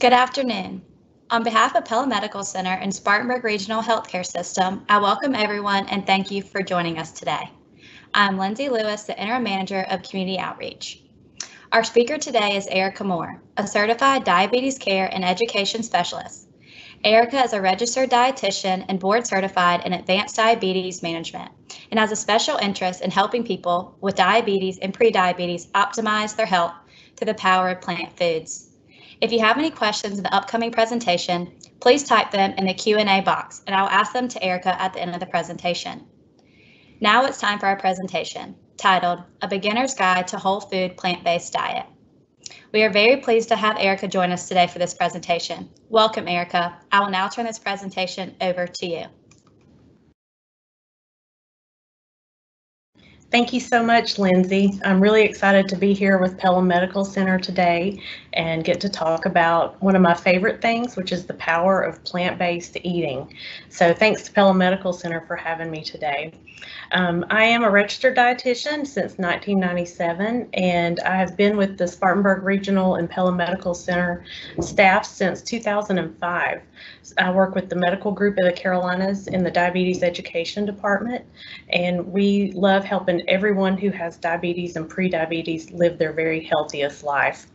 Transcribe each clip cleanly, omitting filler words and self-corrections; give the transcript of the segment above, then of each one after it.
Good afternoon. On behalf of Pella Medical Center and Spartanburg Regional Healthcare System, I welcome everyone and thank you for joining us today. I'm Lindsay Lewis, the Interim Manager of Community Outreach. Our speaker today is Erica Moore, a certified diabetes care and education specialist. Erica is a registered dietitian and board certified in advanced diabetes management and has a special interest in helping people with diabetes and prediabetes optimize their health through the power of plant foods. If you have any questions in the upcoming presentation, please type them in the Q&A box and I'll ask them to Erica at the end of the presentation. Now it's time for our presentation, titled A Beginner's Guide to Whole Food Plant-Based Diet. We are very pleased to have Erica join us today for this presentation. Welcome, Erica. I will now turn this presentation over to you. Thank you so much, Lindsay. I'm really excited to be here with Pella Medical Center today and get to talk about one of my favorite things, which is the power of plant-based eating. So thanks to Pella Medical Center for having me today. I am a registered dietitian since 1997, and I have been with the Spartanburg Regional and Pella Medical Center staff since 2005. I work with the medical group of the Carolinas in the diabetes education department, and we love helping everyone who has diabetes and prediabetes live their very healthiest life.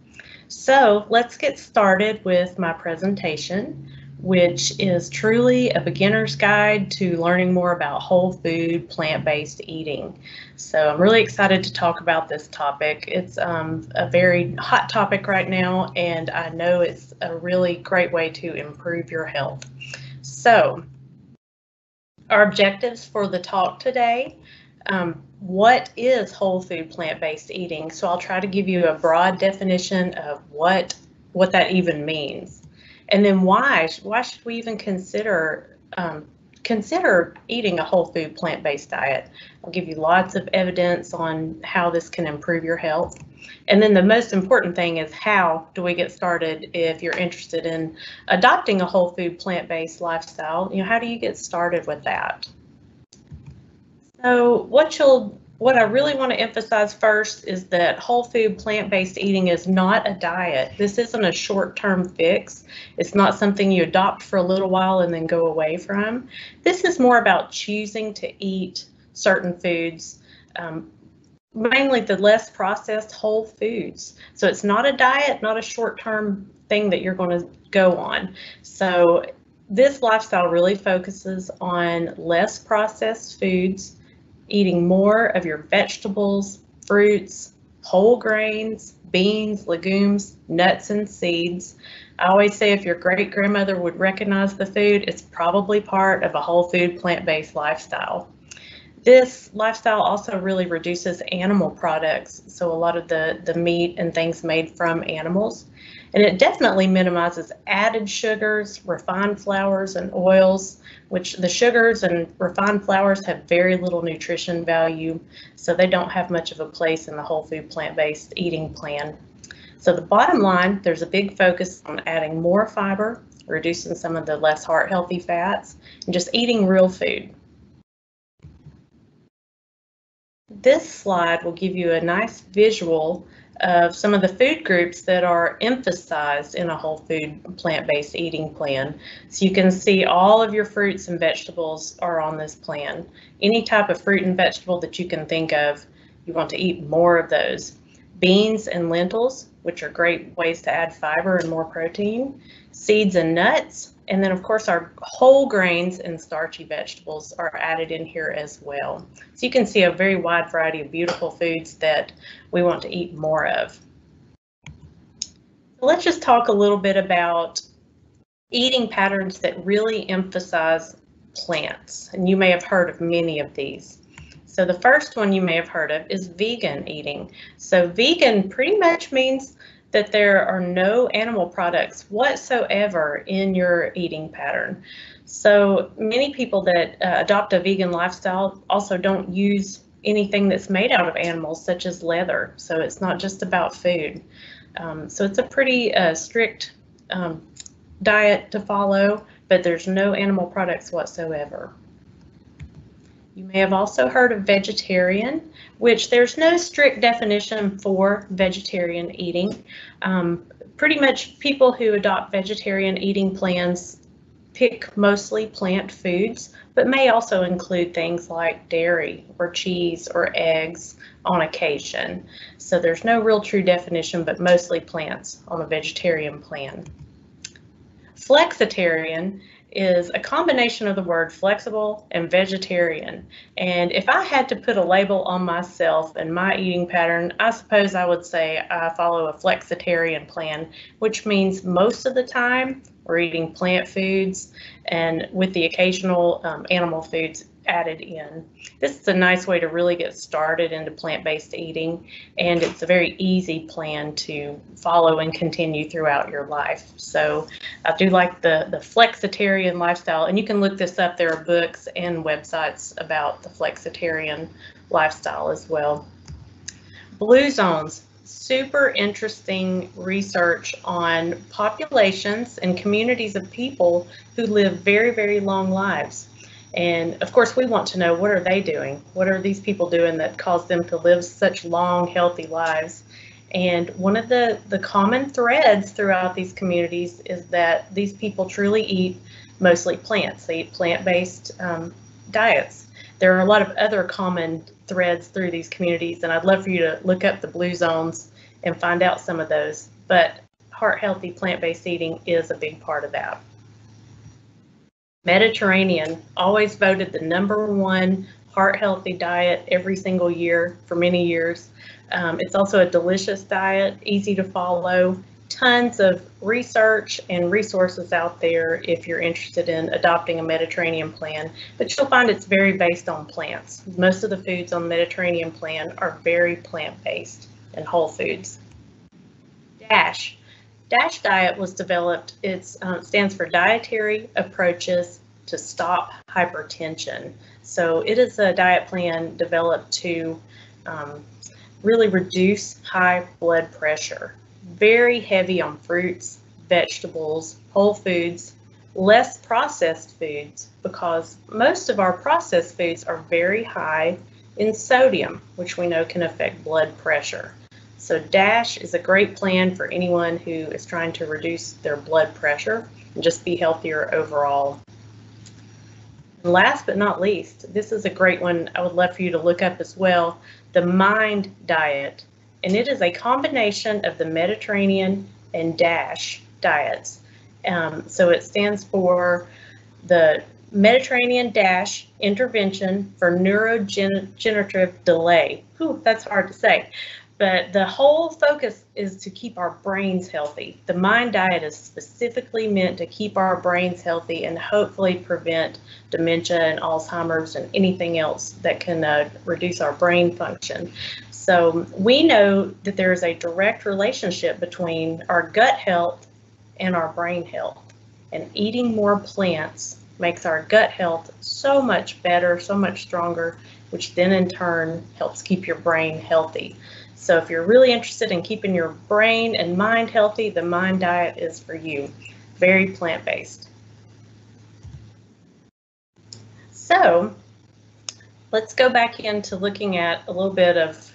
So let's get started with my presentation, which is truly a beginner's guide to learning more about whole food, plant-based eating. So I'm really excited to talk about this topic. It's a very hot topic right now, and I know it's a really great way to improve your health. So our objectives for the talk today, what is whole food plant-based eating? So I'll try to give you a broad definition of what that even means. And then why should we even consider eating a whole food plant-based diet? I'll give you lots of evidence on how this can improve your health. And then the most important thing is, how do we get started if you're interested in adopting a whole food plant-based lifestyle? How do you get started with that? So what I really want to emphasize first is that whole food plant-based eating is not a diet. This isn't a short-term fix. It's not something you adopt for a little while and then go away from. This is more about choosing to eat certain foods, mainly the less processed whole foods. So it's not a diet, not a short-term thing that you're going to go on. So this lifestyle really focuses on less processed foods, eating more of your vegetables, fruits, whole grains, beans, legumes, nuts, and seeds. I always say if your great-grandmother would recognize the food, it's probably part of a whole food plant-based lifestyle. This lifestyle also really reduces animal products, so a lot of the meat and things made from animals. And it definitely minimizes added sugars, refined flours, and oils, which the sugars and refined flours have very little nutrition value, so they don't have much of a place in the whole food plant-based eating plan. So the bottom line, there's a big focus on adding more fiber, reducing some of the less heart-healthy fats, and just eating real food. This slide will give you a nice visual of some of the food groups that are emphasized in a whole food plant-based eating plan. So you can see all of your fruits and vegetables are on this plan. Any type of fruit and vegetable that you can think of, you want to eat more of those. Beans and lentils, which are great ways to add fiber and more protein. Seeds and nuts, and then of course our whole grains and starchy vegetables are added in here as well. So you can see a very wide variety of beautiful foods that we want to eat more of. So let's just talk a little bit about eating patterns that really emphasize plants, and you may have heard of many of these. So the first one you may have heard of is vegan eating. So vegan pretty much means that there are no animal products whatsoever in your eating pattern. So many people that adopt a vegan lifestyle also don't use anything that's made out of animals, such as leather. So it's not just about food. So it's a pretty strict diet to follow, but there's no animal products whatsoever. You may have also heard of vegetarian, which there's no strict definition for vegetarian eating. pretty much people who adopt vegetarian eating plans pick mostly plant foods, but may also include things like dairy or cheese or eggs on occasion. So there's no real true definition, but mostly plants on a vegetarian plan. Flexitarian is a combination of the word flexible and vegetarian. And if I had to put a label on myself and my eating pattern, I suppose I would say I follow a flexitarian plan, which means most of the time we're eating plant foods and with the occasional animal foods added in. This is a nice way to really get started into plant-based eating, and it's a very easy plan to follow and continue throughout your life. So I do like the flexitarian lifestyle, and you can look this up. There are books and websites about the flexitarian lifestyle as well. Blue zones. Super interesting research on populations and communities of people who live very, very long lives. And of course, we want to know, what are they doing? What are these people doing that cause them to live such long, healthy lives? And one of the common threads throughout these communities is that these people truly eat mostly plants. They eat plant-based diets. There are a lot of other common threads through these communities, and I'd love for you to look up the blue zones and find out some of those. But heart-healthy plant-based eating is a big part of that. Mediterranean, always voted the #1 heart-healthy diet every single year for many years. It's also a delicious diet, easy to follow, tons of research and resources out there if you're interested in adopting a Mediterranean plan, but you'll find it's very based on plants. Most of the foods on the Mediterranean plan are very plant-based and whole foods. DASH. DASH diet was developed, it stands for Dietary Approaches to Stop Hypertension. So it is a diet plan developed to really reduce high blood pressure. Very heavy on fruits, vegetables, whole foods, less processed foods, because most of our processed foods are very high in sodium, which we know can affect blood pressure. So DASH is a great plan for anyone who is trying to reduce their blood pressure and just be healthier overall. And last but not least, this is a great one I would love for you to look up as well, the MIND diet. And it is a combination of the Mediterranean and DASH diets. So it stands for the Mediterranean DASH intervention for neurodegenerative delay. Whew, that's hard to say. But the whole focus is to keep our brains healthy. The MIND diet is specifically meant to keep our brains healthy and hopefully prevent dementia and Alzheimer's and anything else that can reduce our brain function. So we know that there is a direct relationship between our gut health and our brain health. And eating more plants makes our gut health so much better, so much stronger, which then in turn helps keep your brain healthy. So if you're really interested in keeping your brain and mind healthy, the MIND diet is for you. Very plant-based. So let's go back into looking at a little bit of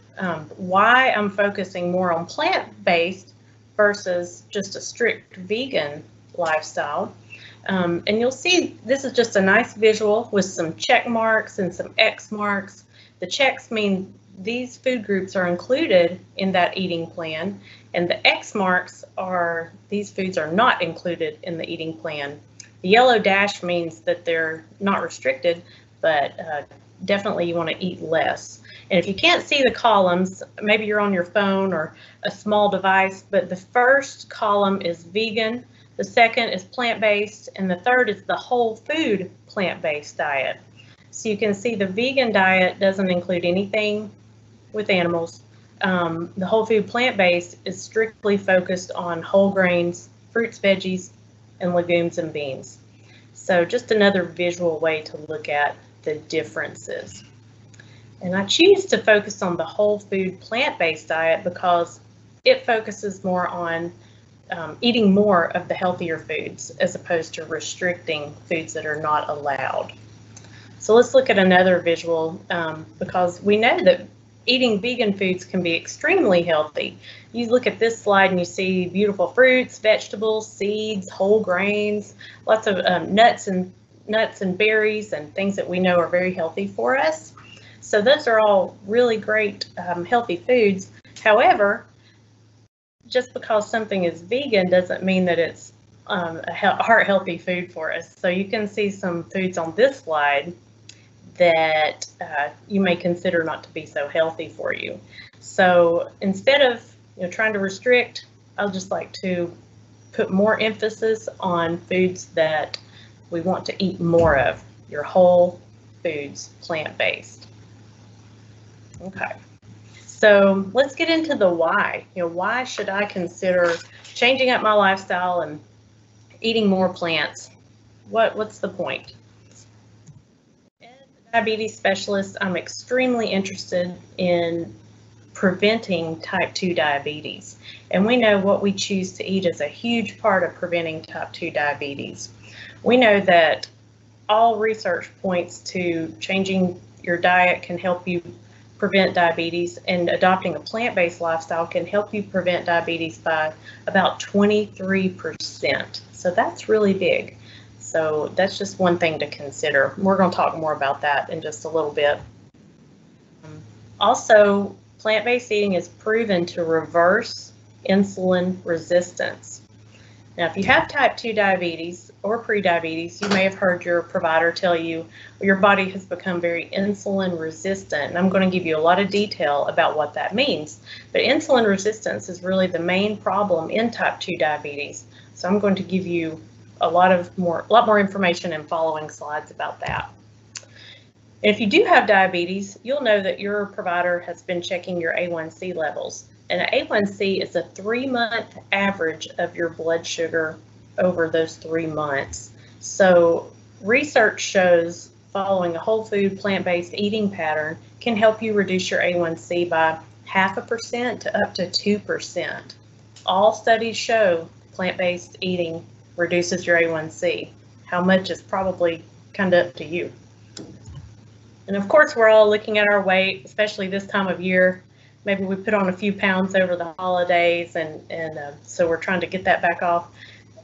why I'm focusing more on plant-based versus just a strict vegan lifestyle. And you'll see this is just a nice visual with some check marks and some X marks. The checks mean these food groups are included in that eating plan, and the X marks are these foods are not included in the eating plan. The yellow dash means that they're not restricted, but definitely you want to eat less. And if you can't see the columns, maybe you're on your phone or a small device, but the first column is vegan, the second is plant-based, and the third is the whole food plant-based diet. So you can see the vegan diet doesn't include anything with animals. The whole food plant-based is strictly focused on whole grains, fruits, veggies, and legumes and beans. So just another visual way to look at the differences. And I choose to focus on the whole food plant-based diet because it focuses more on eating more of the healthier foods as opposed to restricting foods that are not allowed. So let's look at another visual because we know that eating vegan foods can be extremely healthy. You look at this slide and you see beautiful fruits, vegetables, seeds, whole grains, lots of nuts and berries and things that we know are very healthy for us. So those are all really great healthy foods. However, just because something is vegan doesn't mean that it's a heart healthy food for us. So you can see some foods on this slide that you may consider not to be so healthy for you. So instead of trying to restrict, I'll just like to put more emphasis on foods that we want to eat more of. Your whole foods, plant-based. Okay, so let's get into the why. Why should I consider changing up my lifestyle and eating more plants? What's the point? As a diabetes specialist, I'm extremely interested in preventing type 2 diabetes. And we know what we choose to eat is a huge part of preventing type 2 diabetes. We know that all research points to changing your diet can help you prevent diabetes, and adopting a plant-based lifestyle can help you prevent diabetes by about 23%. So that's really big. So that's just one thing to consider. We're going to talk more about that in just a little bit. Also, plant-based eating is proven to reverse insulin resistance. Now, if you have type 2 diabetes or prediabetes, you may have heard your provider tell you your body has become very insulin resistant. And I'm going to give you a lot of detail about what that means. But insulin resistance is really the main problem in type 2 diabetes. So I'm going to give you a lot more information in following slides about that. If you do have diabetes, you'll know that your provider has been checking your A1C levels. And an A1C is a 3-month average of your blood sugar over those 3 months. So research shows following a whole food plant-based eating pattern can help you reduce your A1C by 0.5% to up to 2%. All studies show plant-based eating reduces your A1C. How much is probably kind of up to you. And of course, we're all looking at our weight, especially this time of year. Maybe we put on a few pounds over the holidays, and so we're trying to get that back off.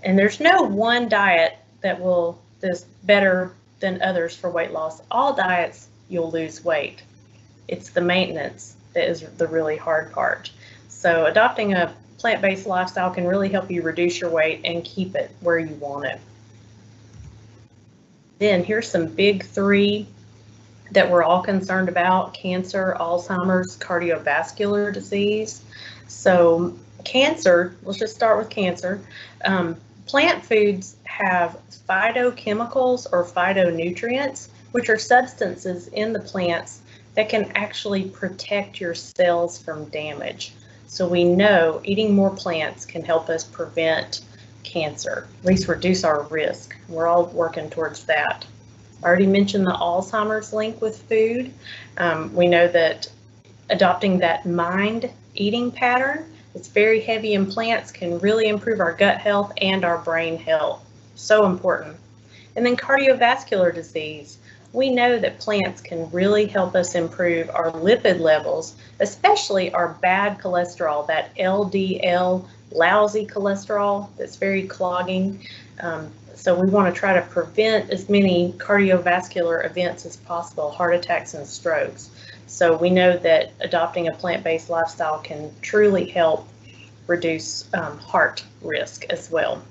And there's no one diet that is better than others for weight loss. All diets, you'll lose weight. It's the maintenance that is the really hard part. So adopting a plant-based lifestyle can really help you reduce your weight and keep it where you want it. Then here's some big 3 that we're all concerned about: cancer, Alzheimer's, cardiovascular disease. So cancer, let's just start with cancer. Plant foods have phytochemicals or phytonutrients, which are substances in the plants that can actually protect your cells from damage. So we know eating more plants can help us prevent cancer, at least reduce our risk. We're all working towards that. I already mentioned the Alzheimer's link with food. We know that adopting that mind eating pattern, it's very heavy in plants, can really improve our gut health and our brain health. So important. And then cardiovascular disease. We know that plants can really help us improve our lipid levels, especially our bad cholesterol, that LDL, lousy cholesterol that's very clogging. So we want to try to prevent as many cardiovascular events as possible, heart attacks and strokes. So we know that adopting a plant-based lifestyle can truly help reduce heart risk as well.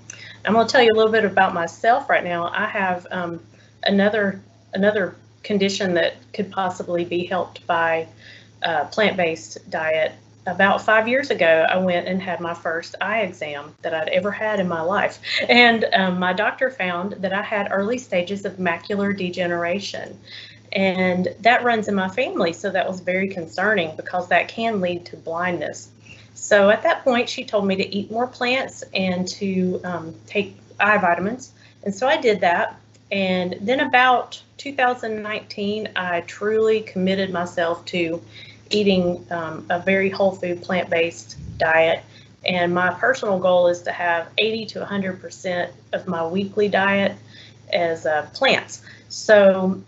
I'm going to tell you a little bit about myself right now. I have another condition that could possibly be helped by a plant-based diet. About 5 years ago, I went and had my first eye exam that I'd ever had in my life. And my doctor found that I had early stages of macular degeneration. And that runs in my family, so that was very concerning because that can lead to blindness. So at that point, she told me to eat more plants and to take eye vitamins. And so I did that. And then about 2019, I truly committed myself to eating a very whole food plant-based diet. And my personal goal is to have 80 to 100% of my weekly diet as plants. So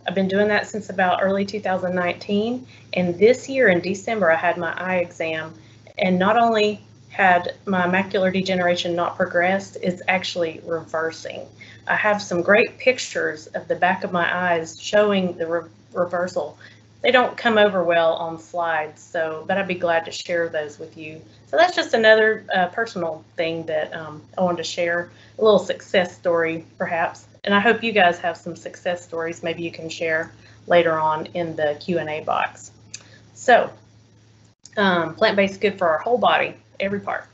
I've been doing that since about early 2019, and this year in December I had my eye exam, and not only had my macular degeneration not progressed, it's actually reversing. I have some great pictures of the back of my eyes showing the reversal. They don't come over well on slides, but I'd be glad to share those with you. So that's just another personal thing that I wanted to share, a little success story perhaps. And I hope you guys have some success stories maybe you can share later on in the Q&A box. So plant-based good for our whole body, every part.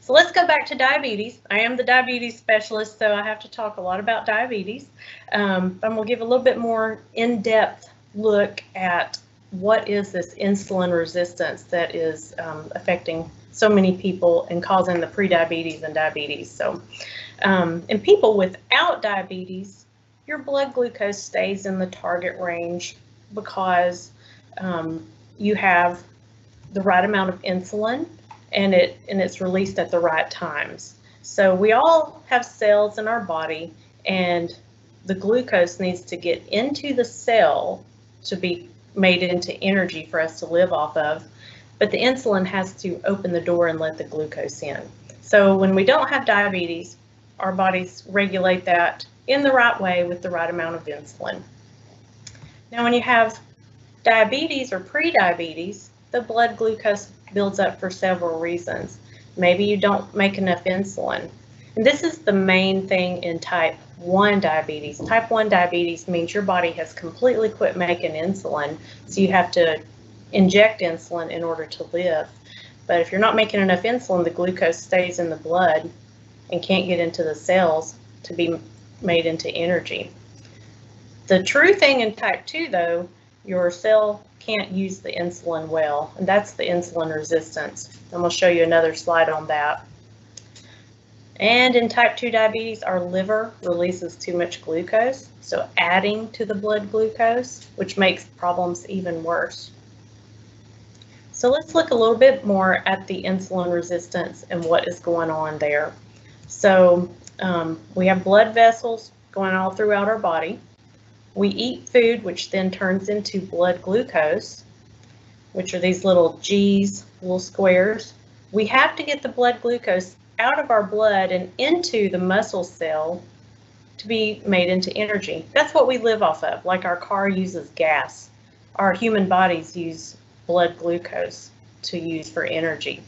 So let's go back to diabetes. I am the diabetes specialist, so I have to talk a lot about diabetes. I'm going to give a little bit more in-depth look at what is this insulin resistance that is affecting so many people and causing the prediabetes and diabetes. So in people without diabetes, your blood glucose stays in the target range because you have the right amount of insulin and it's released at the right times. So we all have cells in our body, and the glucose needs to get into the cell to be made into energy for us to live off of, but the insulin has to open the door and let the glucose in. So when we don't have diabetes, our bodies regulate that in the right way with the right amount of insulin. Now when you have diabetes or prediabetes, the blood glucose builds up for several reasons. Maybe you don't make enough insulin. And this is the main thing in type 1 diabetes. Type 1 diabetes means your body has completely quit making insulin, so you have to inject insulin in order to live. But if you're not making enough insulin, the glucose stays in the blood and can't get into the cells to be made into energy. The true thing in type 2, though, your cell can't use the insulin well, and that's the insulin resistance. And we'll show you another slide on that. And in type 2 diabetes, our liver releases too much glucose, so adding to the blood glucose, which makes problems even worse. So let's look a little bit more at the insulin resistance and what is going on there. So we have blood vessels going all throughout our body. We eat food, which then turns into blood glucose, which are these little G's, little squares. We have to get the blood glucose out of our blood and into the muscle cell to be made into energy. That's what we live off of, like our car uses gas. Our human bodies use blood glucose to use for energy.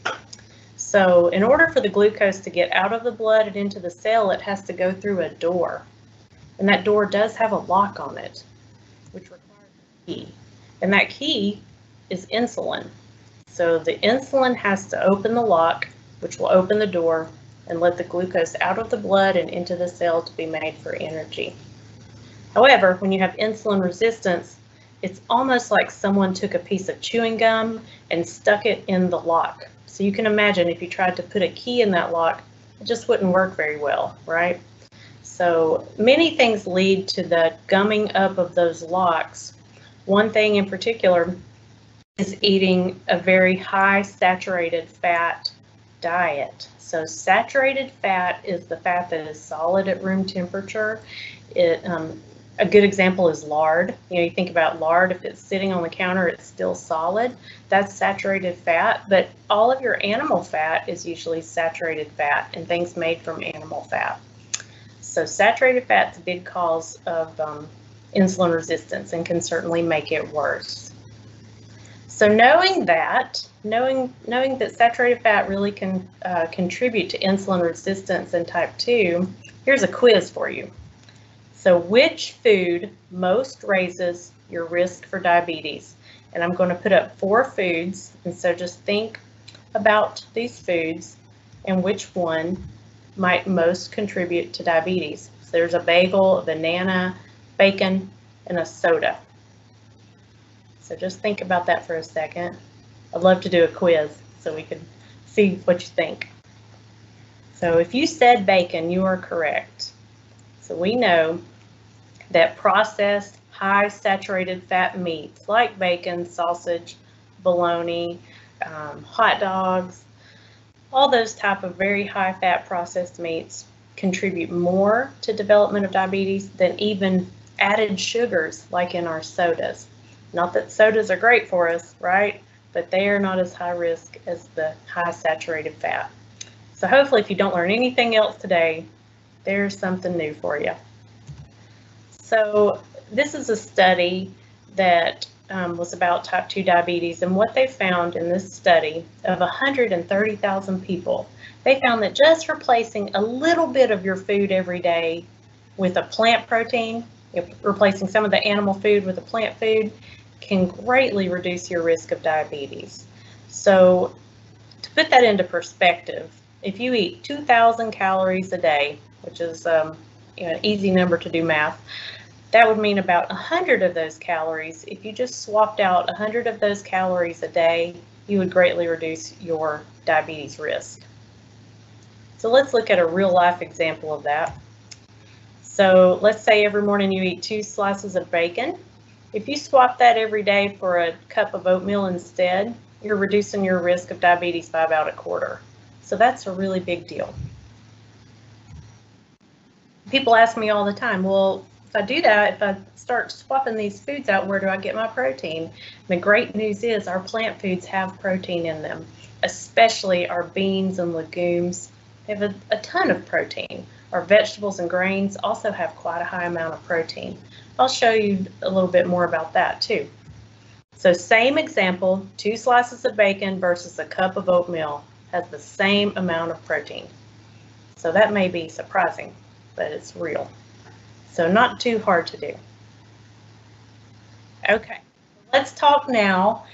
So in order for the glucose to get out of the blood and into the cell, it has to go through a door. And that door does have a lock on it, which requires a key. And that key is insulin. So the insulin has to open the lock, which will open the door and let the glucose out of the blood and into the cell to be made for energy. However, when you have insulin resistance, it's almost like someone took a piece of chewing gum and stuck it in the lock. So you can imagine if you tried to put a key in that lock, it just wouldn't work very well, right? So many things lead to the gumming up of those locks. One thing in particular is eating a very high saturated fat diet. So saturated fat is the fat that is solid at room temperature. A good example is lard. You think about lard, if it's sitting on the counter, it's still solid. That's saturated fat, but all of your animal fat is usually saturated fat and things made from animal fat. So saturated fat is a big cause of insulin resistance and can certainly make it worse. So knowing that saturated fat really can contribute to insulin resistance in type 2, here's a quiz for you. So which food most raises your risk for diabetes? And I'm going to put up 4 foods, and so just think about these foods and which one might most contribute to diabetes. So there's a bagel, a banana, bacon, and a soda. So just think about that for a second. I'd love to do a quiz so we could see what you think. So if you said bacon, you are correct. So we know that processed high saturated fat meats like bacon, sausage, bologna, hot dogs, all those type of very high fat processed meats contribute more to development of diabetes than even added sugars like in our sodas. Not that sodas are great for us, right? But they are not as high risk as the high saturated fat. So hopefully if you don't learn anything else today, there's something new for you. So this is a study that was about type 2 diabetes, and what they found in this study of 130,000 people, they found that just replacing a little bit of your food every day with a plant protein, replacing some of the animal food with a plant food, can greatly reduce your risk of diabetes. So to put that into perspective, if you eat 2,000 calories a day, which is an easy number to do math, that would mean about 100 of those calories. If you just swapped out 100 of those calories a day, you would greatly reduce your diabetes risk. So let's look at a real life example of that. So let's say every morning you eat 2 slices of bacon. If you swap that every day for a cup of oatmeal instead, you're reducing your risk of diabetes by about 1/4. So that's a really big deal. People ask me all the time, well, if I do that, if I start swapping these foods out, where do I get my protein? And the great news is our plant foods have protein in them, especially our beans and legumes. They have a ton of protein. Our vegetables and grains also have quite a high amount of protein. I'll show you a little bit more about that too. So same example, 2 slices of bacon versus a cup of oatmeal has the same amount of protein. So that may be surprising, but it's real. So not too hard to do. Okay, let's talk now.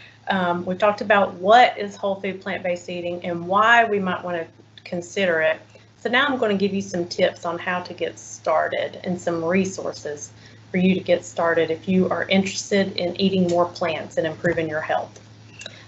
We've talked about what is whole food plant-based eating and why we might want to consider it. So now I'm going to give you some tips on how to get started and some resources for you to get started if you are interested in eating more plants and improving your health.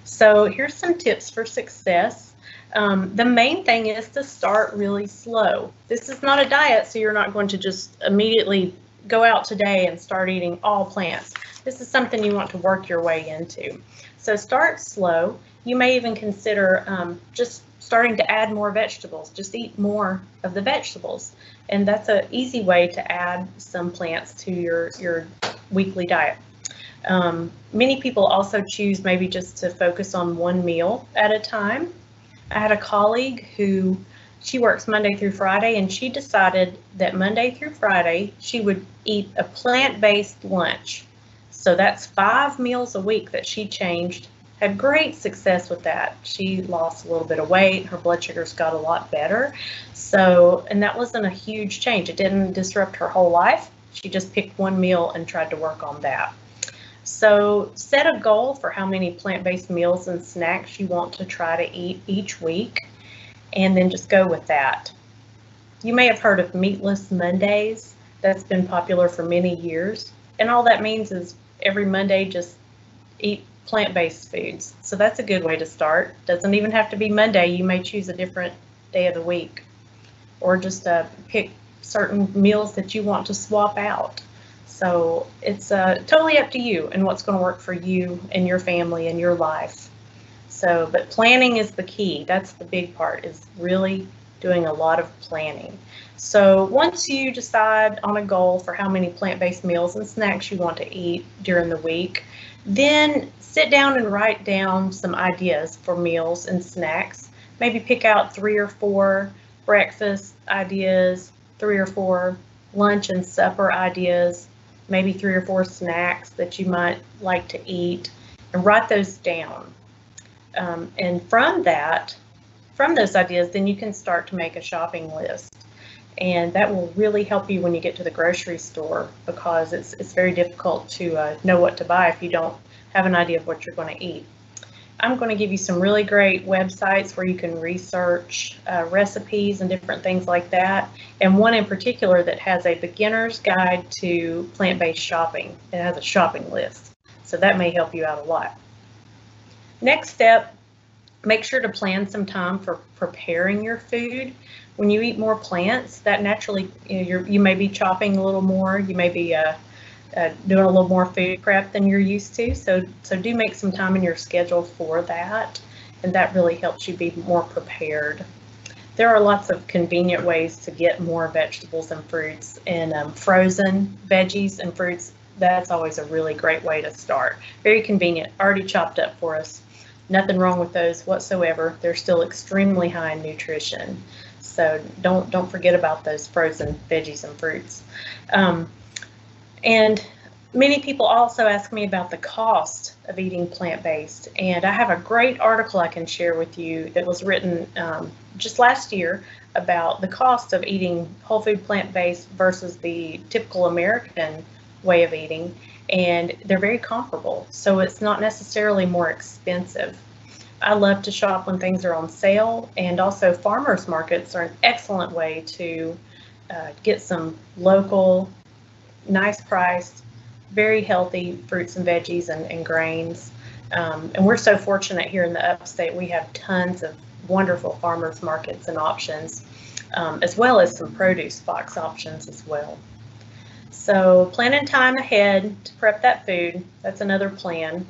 So here's some tips for success. The main thing is to start really slow. This is not a diet, so you're not going to just immediately go out today and start eating all plants. This is something you want to work your way into. So start slow. You may even consider just starting to add more vegetables. Just eat more of the vegetables. And that's an easy way to add some plants to your weekly diet. Many people also choose maybe just to focus on one meal at a time. I had a colleague who, she works Monday through Friday, and she decided that Monday through Friday she would eat a plant-based lunch. So that's 5 meals a week that she changed. Had great success with that. She lost a little bit of weight. Her blood sugars got a lot better. So, and that wasn't a huge change. It didn't disrupt her whole life. She just picked one meal and tried to work on that. So set a goal for how many plant-based meals and snacks you want to try to eat each week, and then just go with that. You may have heard of Meatless Mondays. That's been popular for many years. And all that means is every Monday just eat plant-based foods. So that's a good way to start. Doesn't even have to be Monday. You may choose a different day of the week, or just pick certain meals that you want to swap out. So it's totally up to you and what's going to work for you and your family and your life. So, but planning is the key. That's the big part, is really doing a lot of planning. So once you decide on a goal for how many plant-based meals and snacks you want to eat during the week, then sit down and write down some ideas for meals and snacks. Maybe pick out 3 or 4 breakfast ideas, 3 or 4 lunch and supper ideas, maybe 3 or 4 snacks that you might like to eat, and write those down. And from those ideas, then you can start to make a shopping list. And that will really help you when you get to the grocery store, because it's very difficult to know what to buy if you don't have an idea of what you're going to eat. I'm going to give you some really great websites where you can research recipes and different things like that, and one in particular that has a beginner's guide to plant-based shopping. It has a shopping list, so that may help you out a lot. Next step, make sure to plan some time for preparing your food. When you eat more plants, that naturally, you may be chopping a little more, you may be doing a little more food prep than you're used to, so do make some time in your schedule for that, and that really helps you be more prepared. there are lots of convenient ways to get more vegetables and fruits, and frozen veggies and fruits, that's always a really great way to start. Very convenient, already chopped up for us. Nothing wrong with those whatsoever. They're still extremely high in nutrition. So don't forget about those frozen veggies and fruits. And many people also ask me about the cost of eating plant-based, and I have a great article I can share with you that was written just last year about the cost of eating whole food plant-based versus the typical American way of eating, and they're very comparable, so it's not necessarily more expensive. I love to shop when things are on sale, and also farmers markets are an excellent way to get some local, nice priced, very healthy fruits and veggies and grains. And we're so fortunate here in the upstate. We have tons of wonderful farmers markets and options, as well as some produce box options as well. So planning time ahead to prep that food, that's another plan.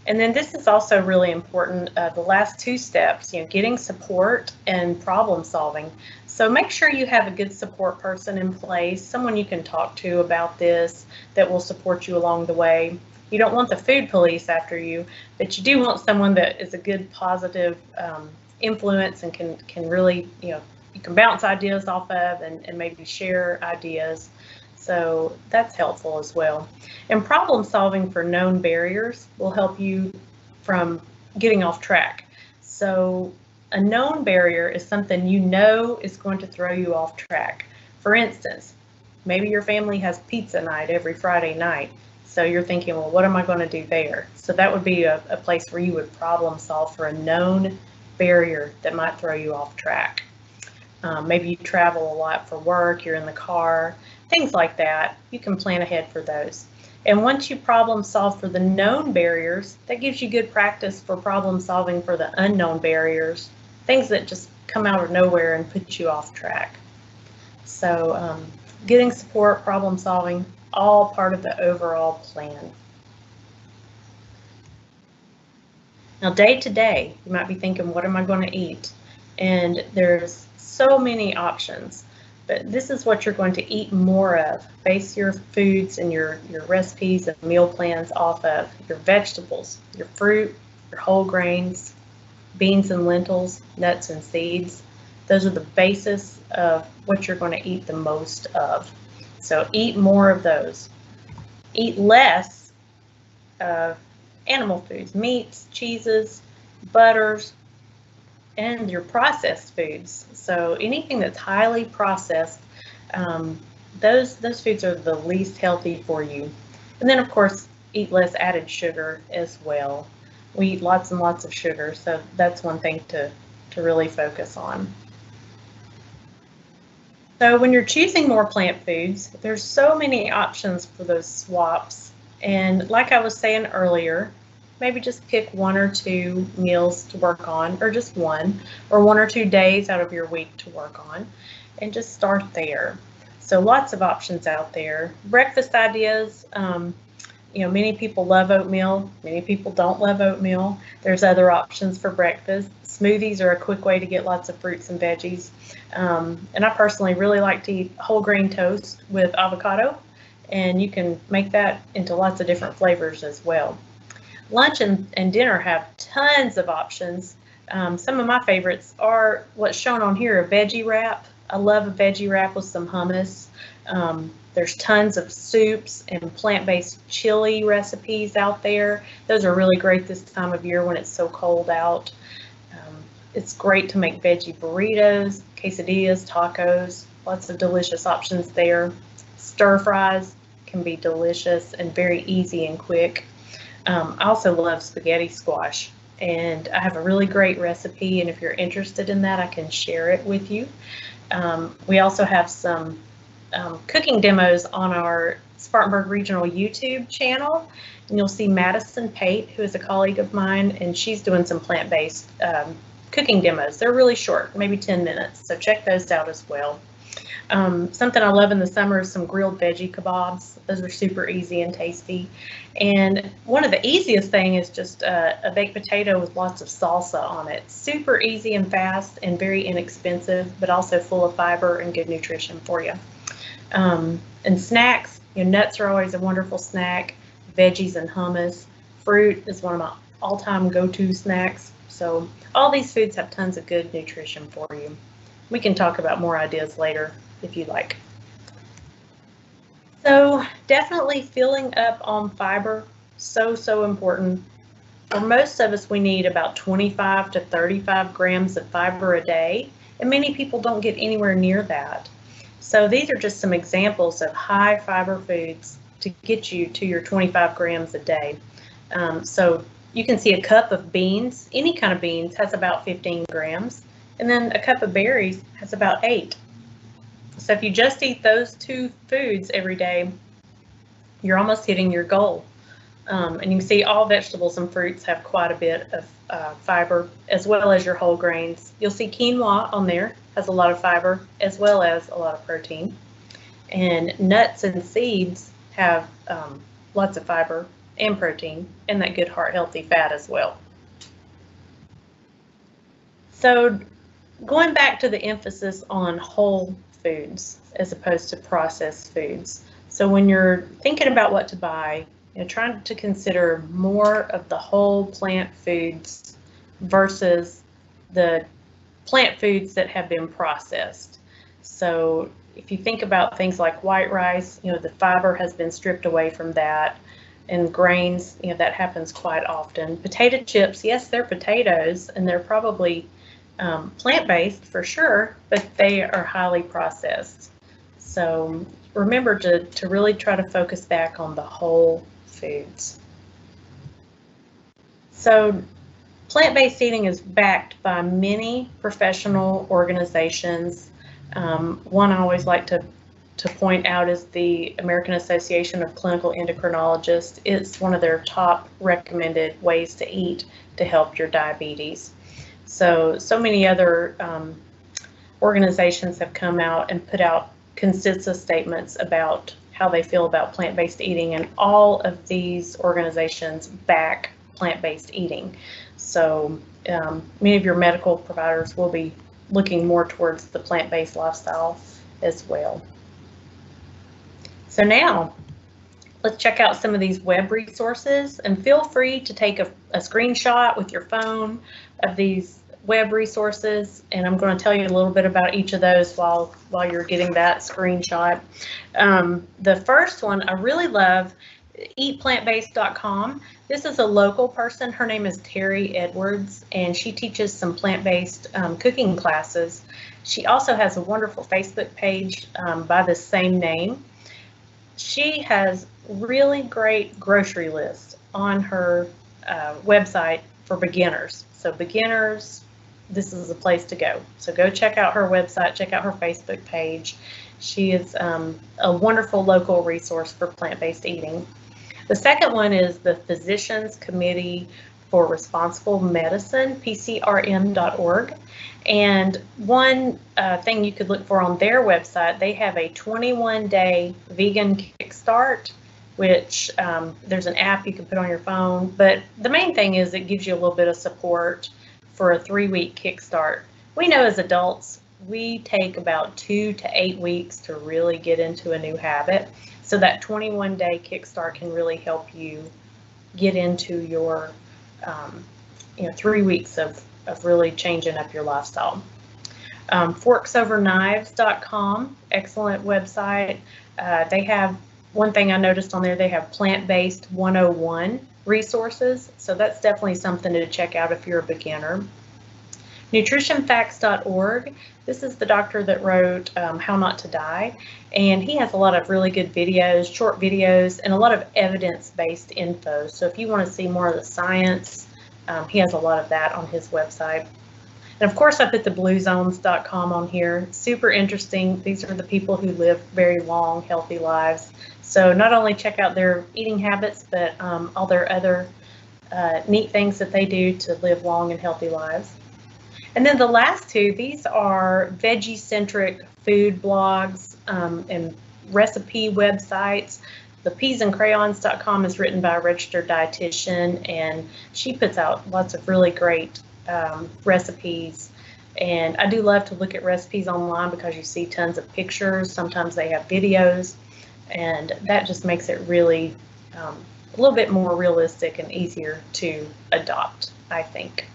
And then this is also really important, the last two steps, getting support and problem solving. So make sure you have a good support person in place, someone you can talk to about this that will support you along the way. You don't want the food police after you, but you do want someone that is a good positive influence and can really, you can bounce ideas off of and maybe share ideas. So that's helpful as well. And problem solving for known barriers will help you from getting off track. So a known barrier is something you know is going to throw you off track. For instance, maybe your family has pizza night every Friday night. So you're thinking, well, what am I going to do there? So that would be a place where you would problem solve for a known barrier that might throw you off track. Maybe you travel a lot for work, you're in the car, things like that. You can plan ahead for those. And once you problem solve for the known barriers, that gives you good practice for problem solving for the unknown barriers, things that just come out of nowhere and put you off track. So getting support, problem solving, all part of the overall plan. Now, day to day, you might be thinking, what am I going to eat? And there's so many options, but this is what you're going to eat more of. Base your foods and your recipes and meal plans off of your vegetables, your fruit, your whole grains, beans and lentils, nuts and seeds. Those are the basis of what you're going to eat the most of. So eat more of those. Eat less of animal foods, meats, cheeses, butters, and your processed foods. So anything that's highly processed, those foods are the least healthy for you. And then of course, eat less added sugar as well. We eat lots and lots of sugar, so that's one thing to really focus on. So when you're choosing more plant foods, there's so many options for those swaps. And like I was saying earlier, maybe just pick 1 or 2 meals to work on, or just one or 2 days out of your week to work on, and just start there. So lots of options out there. Breakfast ideas, many people love oatmeal, many people don't love oatmeal. There's other options for breakfast. Smoothies are a quick way to get lots of fruits and veggies. And I personally really like to eat whole grain toast with avocado, and you can make that into lots of different flavors as well. Lunch and dinner have tons of options. Some of my favorites are what's shown on here, a veggie wrap. I love a veggie wrap with some hummus. There's tons of soups and plant-based chili recipes out there. Those are really great this time of year when it's so cold out. It's great to make veggie burritos, quesadillas, tacos, lots of delicious options there. Stir fries can be delicious and very easy and quick. I also love spaghetti squash, and I have a really great recipe, and if you're interested in that, I can share it with you. We also have some cooking demos on our Spartanburg Regional YouTube channel, and you'll see Madison Pate, who is a colleague of mine, and she's doing some plant-based cooking demos. They're really short, maybe 10 minutes, so check those out as well. Something I love in the summer is some grilled veggie kebabs. Those are super easy and tasty. And one of the easiest thing is just a baked potato with lots of salsa on it. Super easy and fast and very inexpensive, but also full of fiber and good nutrition for you. And snacks, nuts are always a wonderful snack. Veggies and hummus. Fruit is one of my all-time go-to snacks. So all these foods have tons of good nutrition for you. We can talk about more ideas later if you like. So definitely filling up on fiber, so important. For most of us, we need about 25 to 35 grams of fiber a day, and many people don't get anywhere near that. So these are just some examples of high fiber foods to get you to your 25 grams a day. So you can see a cup of beans, any kind of beans, has about 15 grams, and then a cup of berries has about 8. So if you just eat those two foods every day, you're almost hitting your goal. And you can see all vegetables and fruits have quite a bit of fiber, as well as your whole grains. You'll see quinoa on there, has a lot of fiber, as well as a lot of protein. And nuts and seeds have lots of fiber and protein, and that good heart healthy fat as well. So going back to the emphasis on whole foods as opposed to processed foods. So when you're thinking about what to buy, trying to consider more of the whole plant foods versus the plant foods that have been processed. So if you think about things like white rice, the fiber has been stripped away from that, and grains, that happens quite often. Potato chips, yes, they're potatoes, and they're probably plant-based for sure, but they are highly processed. So remember to really try to focus back on the whole foods. So plant-based eating is backed by many professional organizations. One I always like to point out is the American Association of Clinical Endocrinologists. It's one of their top recommended ways to eat to help your diabetes. So many other organizations have come out and put out consensus statements about how they feel about plant-based eating, and all of these organizations back plant-based eating. So many of your medical providers will be looking more towards the plant-based lifestyle as well. So now let's check out some of these web resources, and feel free to take a screenshot with your phone of these web resources, and I'm going to tell you a little bit about each of those while you're getting that screenshot. The first one I really love, eatplantbased.com. This is a local person. Her name is Terry Edwards, and she teaches some plant-based cooking classes. She also has a wonderful Facebook page by the same name. She has really great grocery lists on her website for beginners. So beginners, this is a place to go. So go check out her website, check out her Facebook page. She is a wonderful local resource for plant-based eating. The second one is the Physicians Committee for Responsible Medicine, PCRM.org. And one thing you could look for on their website, they have a 21-day Vegan Kickstart, which there's an app you can put on your phone. But the main thing is it gives you a little bit of support for a 3-week Kickstart. We know as adults, we take about 2 to 8 weeks to really get into a new habit. So that 21-day Kickstart can really help you get into your 3 weeks of really changing up your lifestyle. Forksoverknives.com, excellent website. They have, one thing I noticed on there, they have plant-based 101 resources. So that's definitely something to check out if you're a beginner. Nutritionfacts.org. This is the doctor that wrote How Not to Die, and he has a lot of really good videos, short videos, and a lot of evidence-based info. So if you want to see more of the science, he has a lot of that on his website. And of course, I put the bluezones.com on here. Super interesting. These are the people who live very long, healthy lives. So not only check out their eating habits, but all their other neat things that they do to live long and healthy lives. And then the last two, these are veggie-centric food blogs and recipe websites. The peasandcrayons.com is written by a registered dietitian, and she puts out lots of really great recipes. And I do love to look at recipes online because you see tons of pictures. Sometimes they have videos, and that just makes it really a little bit more realistic and easier to adopt, I think.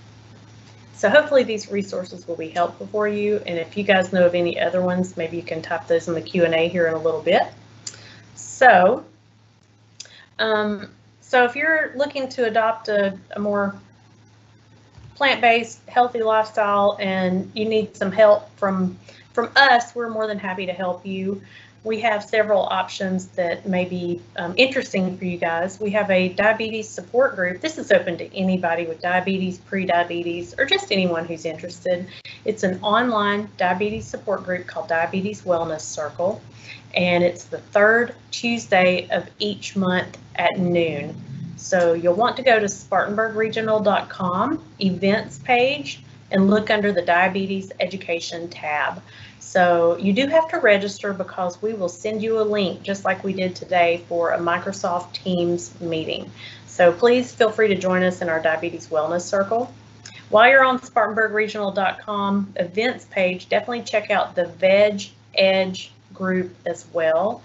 So hopefully these resources will be helpful for you. And if you guys know of any other ones, maybe you can type those in the Q&A here in a little bit. So if you're looking to adopt a more plant-based, healthy lifestyle and you need some help from us, we're more than happy to help you. We have several options that may be interesting for you guys. We have a diabetes support group. This is open to anybody with diabetes, pre-diabetes, or just anyone who's interested. It's an online diabetes support group called Diabetes Wellness Circle, and it's the third Tuesday of each month at noon. So you'll want to go to spartanburgregional.com events page and look under the diabetes education tab. So you do have to register because we will send you a link just like we did today for a Microsoft Teams meeting. So please feel free to join us in our Diabetes Wellness Circle. While you're on SpartanburgRegional.com events page, definitely check out the Veg Edge group as well.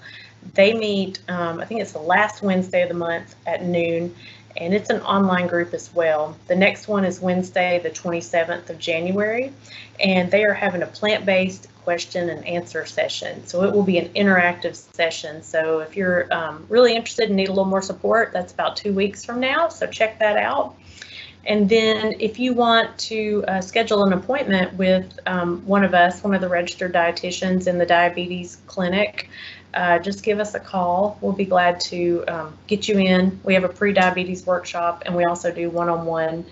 They meet, I think it's the last Wednesday of the month at noon, and it's an online group as well. The next one is Wednesday, the 27th of January, and they are having a plant-based question and answer session. So it will be an interactive session. So if you're really interested and need a little more support, that's about 2 weeks from now. So check that out. And then if you want to schedule an appointment with one of us, one of the registered dietitians in the diabetes clinic, just give us a call. We'll be glad to get you in. We have a pre-diabetes workshop, and we also do one-on-one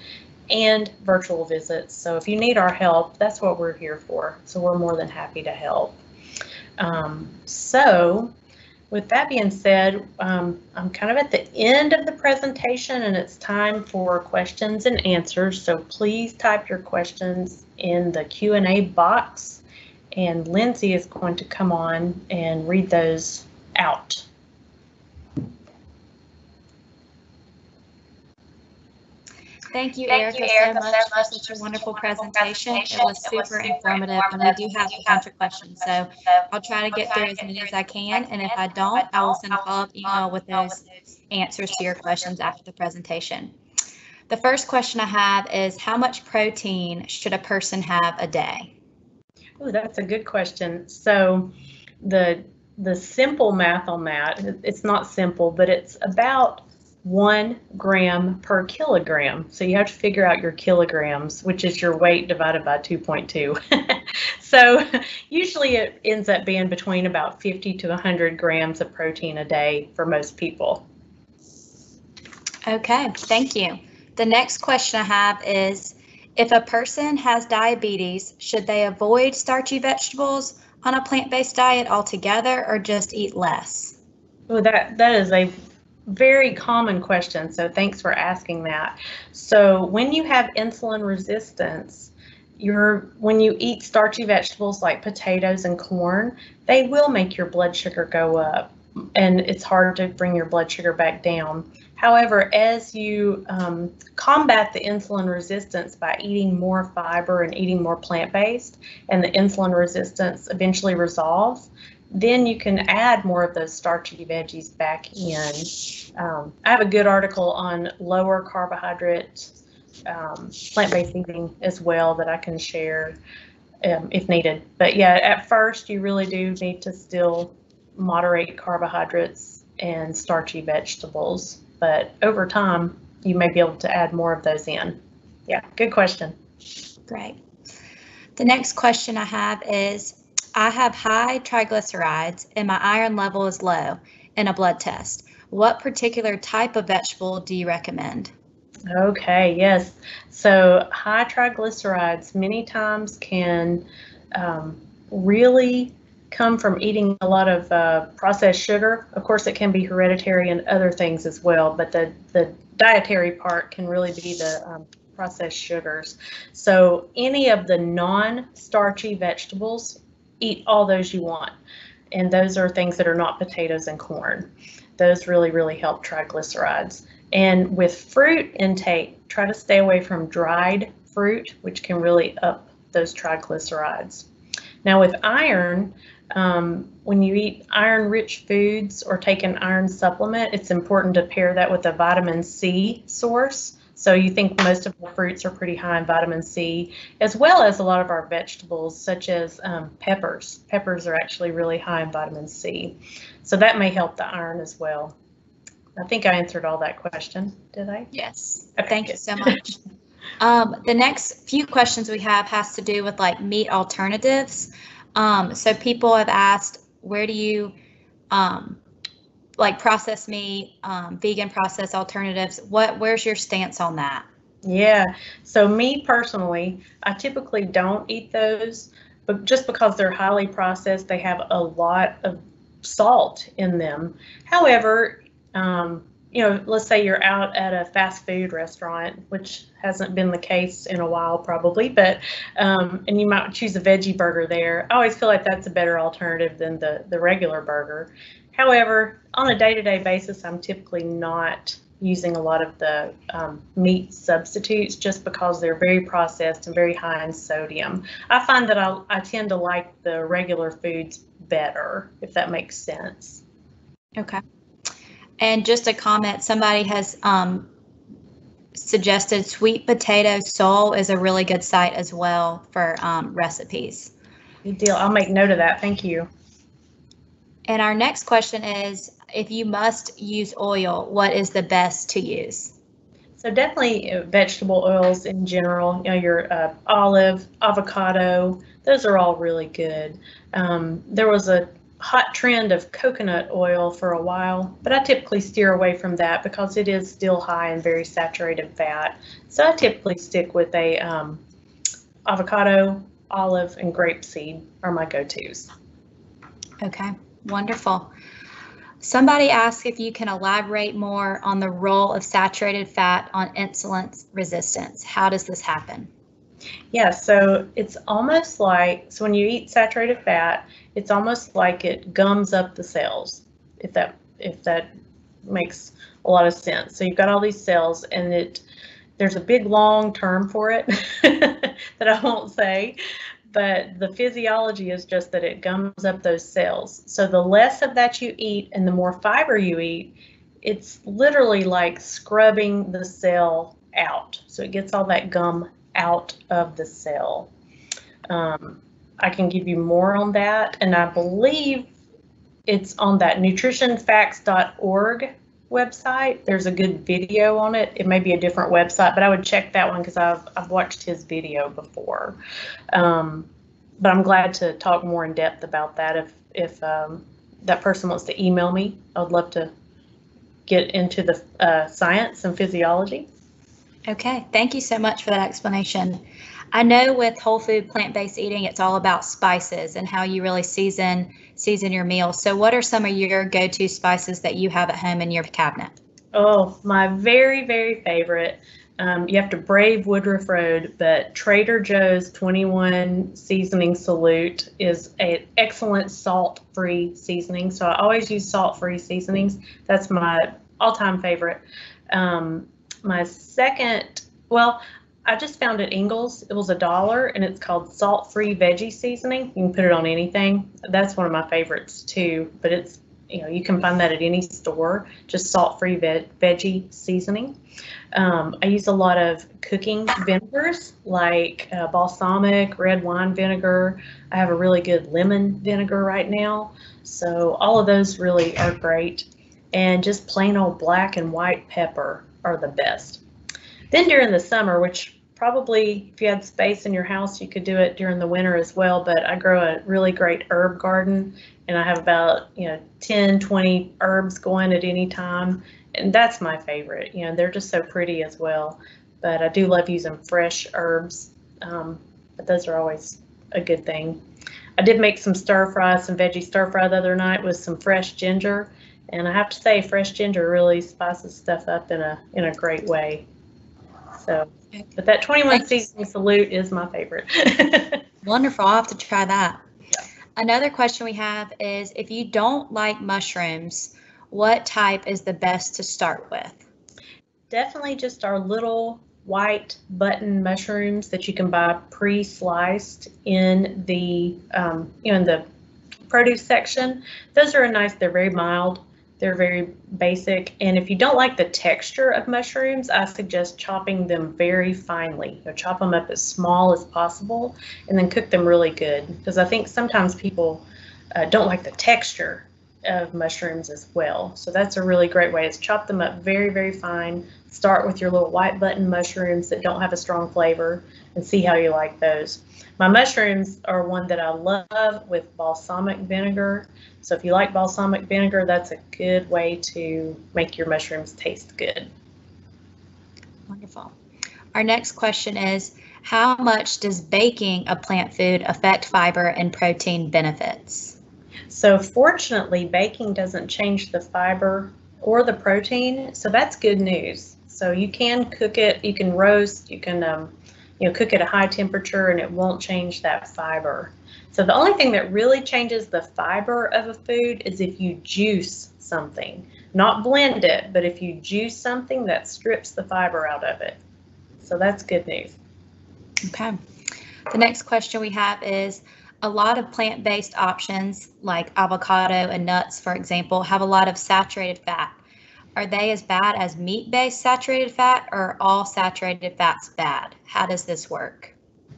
and virtual visits. So if you need our help, that's what we're here for. So we're more than happy to help. So with that being said, I'm kind of at the end of the presentation, and it's time for questions and answers. So please type your questions in the Q&A box, and Lindsay is going to come on and read those out. Thank you, Erica, so much for such a wonderful presentation. It was super informative, and we do have a bunch of questions. So I'll try to get through as many as I can, and if I don't, I will send a follow-up email with those answers to your questions after the presentation. The first question I have is, how much protein should a person have a day? Oh, that's a good question. So the simple math on that, it's not simple, but it's about 1 gram per kilogram. So you have to figure out your kilograms, which is your weight divided by 2.2. So usually it ends up being between about 50 to 100 grams of protein a day for most people. Okay, thank you. The next question I have is, if a person has diabetes, should they avoid starchy vegetables on a plant-based diet altogether, or just eat less? Well, that is a very common question, so thanks for asking that. So when you have insulin resistance, when you eat starchy vegetables like potatoes and corn, they will make your blood sugar go up, and it's hard to bring your blood sugar back down. However, as you combat the insulin resistance by eating more fiber and eating more plant-based, and the insulin resistance eventually resolves, then you can add more of those starchy veggies back in. I have a good article on lower carbohydrate plant-based eating as well that I can share if needed. But yeah, at first you really do need to still moderate carbohydrates and starchy vegetables, but over time you may be able to add more of those in. Yeah, good question. Great. The next question I have is, I have high triglycerides and my iron level is low in a blood test. What particular type of vegetable do you recommend? Okay, yes. So high triglycerides many times can really come from eating a lot of processed sugar. Of course, it can be hereditary and other things as well, but the dietary part can really be the processed sugars. So any of the non-starchy vegetables, eat all those you want. And those are things that are not potatoes and corn. Those really, really help triglycerides. And with fruit intake, try to stay away from dried fruit, which can really up those triglycerides. Now with iron, when you eat iron-rich foods or take an iron supplement, it's important to pair that with a vitamin C source. So you think most of our fruits are pretty high in vitamin C, as well as a lot of our vegetables, such as peppers. Peppers are actually really high in vitamin C. So that may help the iron as well. I think I answered all that question, did I? Yes. Okay, Thank you so much. The next few questions we have has to do with like meat alternatives. So people have asked, where do you like processed meat, vegan processed alternatives? Where's your stance on that? Yeah, so me personally, I typically don't eat those, but just because they're highly processed, they have a lot of salt in them. However, you know, let's say you're out at a fast food restaurant, which hasn't been the case in a while probably, but and you might choose a veggie burger there. I always feel like that's a better alternative than the regular burger. However, on a day-to-day basis, I'm typically not using a lot of the meat substitutes just because they're very processed and very high in sodium. I find that I tend to like the regular foods better, if that makes sense. Okay. And just a comment, somebody has suggested Sweet Potato Soul is a really good site as well for recipes. Good deal. I'll make note of that. Thank you. And our next question is, if you must use oil, what is the best to use? So definitely vegetable oils in general, you know, your olive, avocado, those are all really good. There was a hot trend of coconut oil for a while, but I typically steer away from that because it is still high in very saturated fat. So I typically stick with a avocado, olive, and grapeseed are my go-tos. Okay, wonderful. Somebody asked if you can elaborate more on the role of saturated fat on insulin resistance. How does this happen? Yeah, so it's almost like, so when you eat saturated fat, it's almost like it gums up the cells, if that makes a lot of sense. So you've got all these cells, and there's a big long term for it that I won't say, but the physiology is just that it gums up those cells. So the less of that you eat and the more fiber you eat, it's literally like scrubbing the cell out. So it gets all that gum out of the cell. I can give you more on that, and I believe it's on that nutritionfacts.org website. There's a good video on it. It may be a different website, but I would check that one because I've watched his video before. But I'm glad to talk more in depth about that if that person wants to email me. I would love to get into the science and physiology. Okay, thank you so much for that explanation. I know with whole food plant-based eating, it's all about spices and how you really season your meals. So what are some of your go-to spices that you have at home in your cabinet? Oh, my very, very favorite. You have to brave Woodruff Road, but Trader Joe's 21 seasoning salute is an excellent salt-free seasoning. So I always use salt-free seasonings. That's my all-time favorite. My second, well, I just found at Ingles, it was $1, and it's called salt-free veggie seasoning. You can put it on anything. That's one of my favorites too, but it's, you know, you can find that at any store, just salt-free veggie seasoning. I use a lot of cooking vinegars like balsamic, red wine vinegar. I have a really good lemon vinegar right now. So all of those really are great. And just plain old black and white pepper are the best. Then during the summer, which probably if you had space in your house, you could do it during the winter as well, but I grow a really great herb garden, and I have about 10, 20 herbs going at any time, and that's my favorite. They're just so pretty as well, but I do love using fresh herbs, but those are always a good thing. I did make some some veggie stir fry the other night with some fresh ginger, and I have to say fresh ginger really spices stuff up in a great way. So, but that 21 Thanks. seasoning salute is my favorite. Wonderful. I'll have to try that. Yeah. Another question we have is, if you don't like mushrooms, what type is the best to start with? Definitely just our little white button mushrooms that you can buy pre-sliced in the in the produce section. Those are nice. They're very mild. They're very basic. And if you don't like the texture of mushrooms, I suggest chopping them very finely. Chop them up as small as possible and then cook them really good. Because I think sometimes people don't like the texture of mushrooms as well. So that's a really great way, is chop them up very, very fine. Start with your little white button mushrooms that don't have a strong flavor and see how you like those. My mushrooms are one that I love with balsamic vinegar. So if you like balsamic vinegar, that's a good way to make your mushrooms taste good. Wonderful. Our next question is, how much does baking a plant food affect fiber and protein benefits? So fortunately, baking doesn't change the fiber or the protein, so that's good news. So you can cook it, you can roast, you can cook at a high temperature and it won't change that fiber. So the only thing that really changes the fiber of a food is if you juice something. Not blend it, but if you juice something, that strips the fiber out of it. So that's good news. Okay. The next question we have is, a lot of plant-based options like avocado and nuts, for example, have a lot of saturated fat. Are they as bad as meat-based saturated fat, or are all saturated fats bad? How does this work?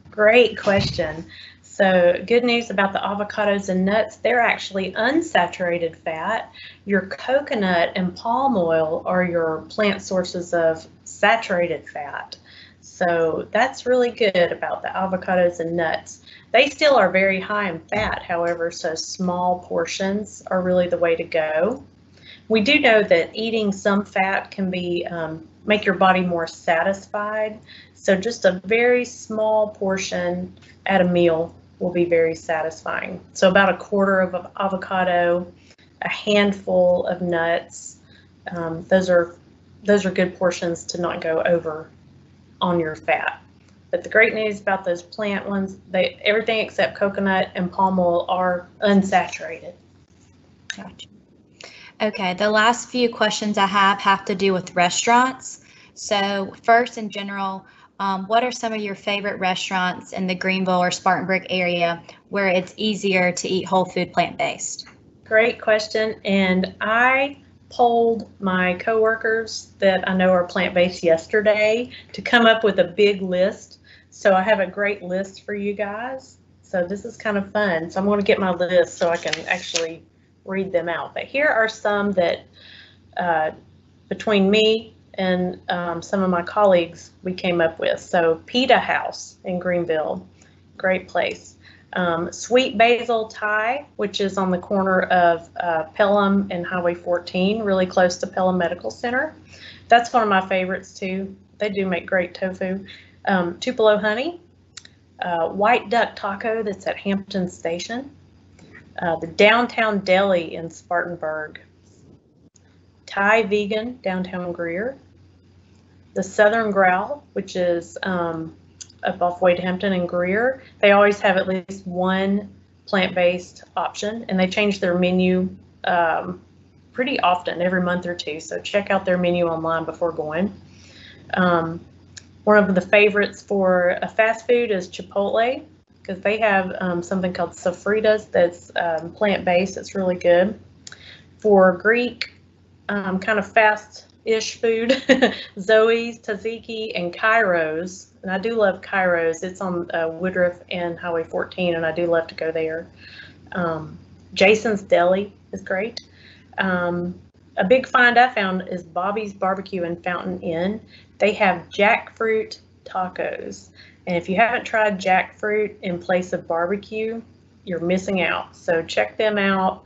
Great question. So good news about the avocados and nuts, they're actually unsaturated fat. Your coconut and palm oil are your plant sources of saturated fat. So that's really good about the avocados and nuts. They still are very high in fat, however, so small portions are really the way to go. We do know that eating some fat can be make your body more satisfied. So just a very small portion at a meal will be very satisfying. So about a quarter of avocado, a handful of nuts. Those are good portions to not go over on your fat. But the great news about those plant ones, everything except coconut and palm oil are unsaturated. Gotcha. Okay, the last few questions I have to do with restaurants. So first, in general, what are some of your favorite restaurants in the Greenville or Spartanburg area where it's easier to eat whole food plant-based? Great question. And I polled my coworkers that I know are plant-based yesterday to come up with a big list. So I have a great list for you guys. So this is kind of fun. So I'm going to get my list so I can actually read them out. But here are some that between me and some of my colleagues we came up with. So Pita House in Greenville, great place. Sweet Basil Thai, which is on the corner of Pelham and Highway 14, really close to Pelham Medical Center. That's one of my favorites too. They do make great tofu. Tupelo Honey, White Duck Taco that's at Hampton Station, the Downtown Deli in Spartanburg, Thai Vegan downtown Greer, the Southern Growl, which is up off Wade Hampton and Greer. They always have at least one plant-based option, and they change their menu pretty often, every month or two. So check out their menu online before going. One of the favorites for a fast food is Chipotle, because they have something called sofritas that's plant-based. It's really good. For Greek kind of fast-ish food, Zoe's, Tzatziki, and Kairos. And I do love Kairos. It's on Woodruff and Highway 14, and I do love to go there. Jason's Deli is great. A big find I found is Bobby's Barbecue in Fountain Inn. They have jackfruit tacos. And if you haven't tried jackfruit in place of barbecue, you're missing out. So check them out.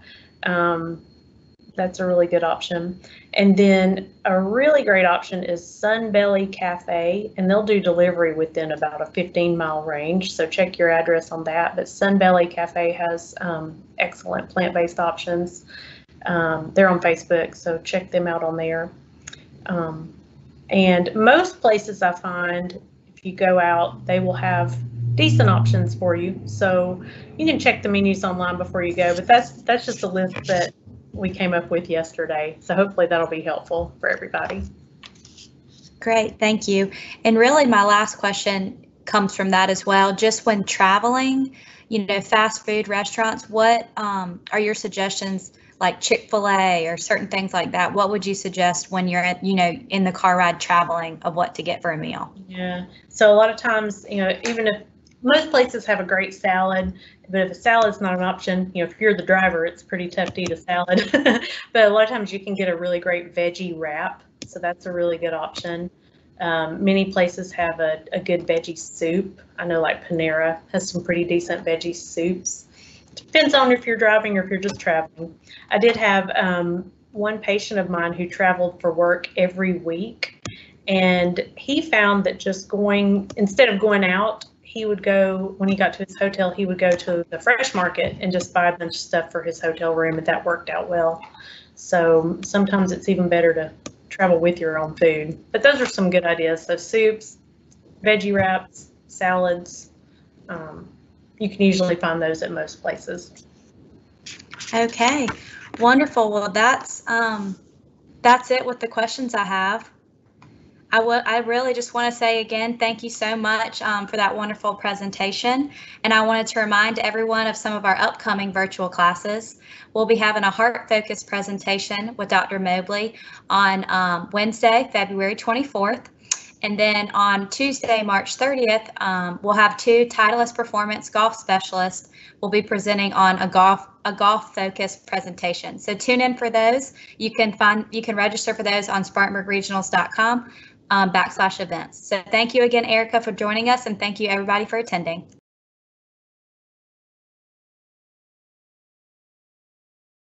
That's a really good option. And then a really great option is Sunbelly Cafe, and they'll do delivery within about a 15-mile range. So check your address on that. But Sunbelly Cafe has excellent plant-based options. They're on Facebook, so check them out on there. And most places I find, if you go out, they will have decent options for you. So you can check the menus online before you go, but that's just a list that we came up with yesterday. So hopefully that'll be helpful for everybody. Great, thank you. And really my last question comes from that as well. Just when traveling, fast food restaurants, what are your suggestions, like Chipotle or certain things like that? What would you suggest when you're in the car ride traveling of what to get for a meal? Yeah, so a lot of times, even if most places have a great salad, but if a salad's not an option, if you're the driver, it's pretty tough to eat a salad. But a lot of times you can get a really great veggie wrap, so that's a really good option. Many places have a good veggie soup. I know like Panera has some pretty decent veggie soups. Depends on if you're driving or if you're just traveling. I did have one patient of mine who traveled for work every week, and he found that just instead of going out, he would go, when he got to his hotel, he would go to the fresh market and just buy a bunch of stuff for his hotel room, and that worked out well. So sometimes it's even better to travel with your own food. But those are some good ideas. So soups, veggie wraps, salads, you can usually find those at most places. Okay, wonderful. Well, that's it with the questions I have. I really just want to say again, thank you so much for that wonderful presentation. And I wanted to remind everyone of some of our upcoming virtual classes. We'll be having a heart-focused presentation with Dr. Mobley on Wednesday, February 24th. And then on Tuesday, March 30th, we'll have two Titleist Performance golf specialists. We'll be presenting on a golf-focused presentation. So tune in for those. You can register for those on SpartanburgRegionals.com /events. So thank you again, Erica, for joining us, and thank you everybody for attending.